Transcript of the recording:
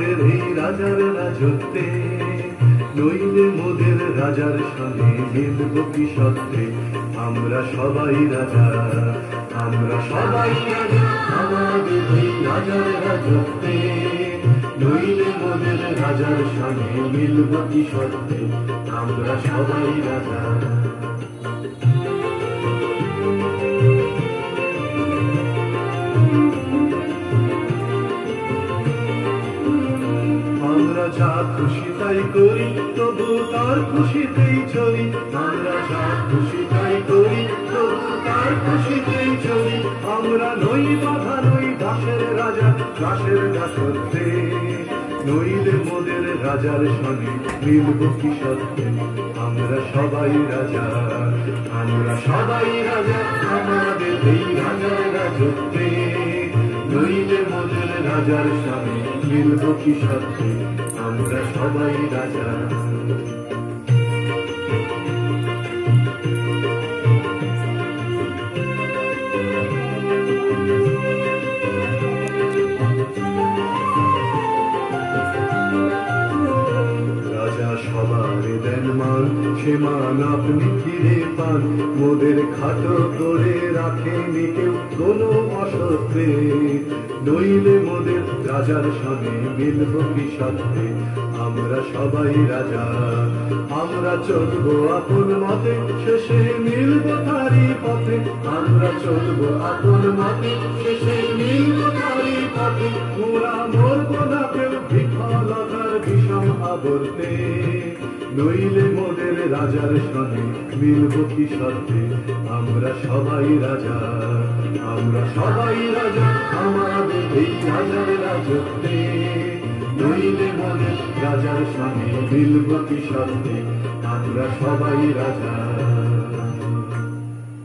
আমাদের এই রাজার রাজত্বে, নইলে মোদের রাজার সঙ্গে মিলব কি সত্ত্বে। আমরা সবাই রাজা, আমরা সবাই রাজা, আমাদের এই রাজার রাজত্বে, নইলে মোদের রাজার সঙ্গে মিলব কি সত্ত্বে। আমরা সবাই রাজা। আমরা যা খুশি তাই করি, তবু তার খুশিতেই চলি। আমরা যা খুশি তাই করি, তবু তার খুশিতেই চলি। আমরা নই বাধা, নই দাসের রাজা, দাসের দাসত্বে, নইলে মোদের রাজার সঙ্গে মিলব কি সত্ত্বে। আমরা সবাই রাজা, আমরা সবাই রাজা, আমাদের এই রাজার রাজত্বে, নইলে মোদের রাজার সঙ্গে মিলব কি সত্ত্বে। আমরা সবাই রাজা। রাজা সবার দেন মান, সে মান আপনি ফিরে পান। মোদের খাটো করে রাখেনি কেউ কোনো অসত্ত্বে, নইলে মোদের রাজার সঙ্গে মিলব কি সত্ত্বে। আমরা সবাই রাজা, আমরা চলবো আপন মতে, শেষে মিলব তারই পথে। আমরা চলবো আপন মতে, শেষে মিলব তারই পথে। মোরা মরব না কেউ বিফলতার বিষম আবর্তে, নইলে মোদের রাজার সঙ্গে মিলব কি সত্ত্বে। আমরা সবাই রাজা, আমরা সবাই রাজা, আমাদের এই রাজার রাজত্বে, নইলে মোদের রাজার সঙ্গে মিলব কি সত্ত্বে। আমরা সবাই রাজা।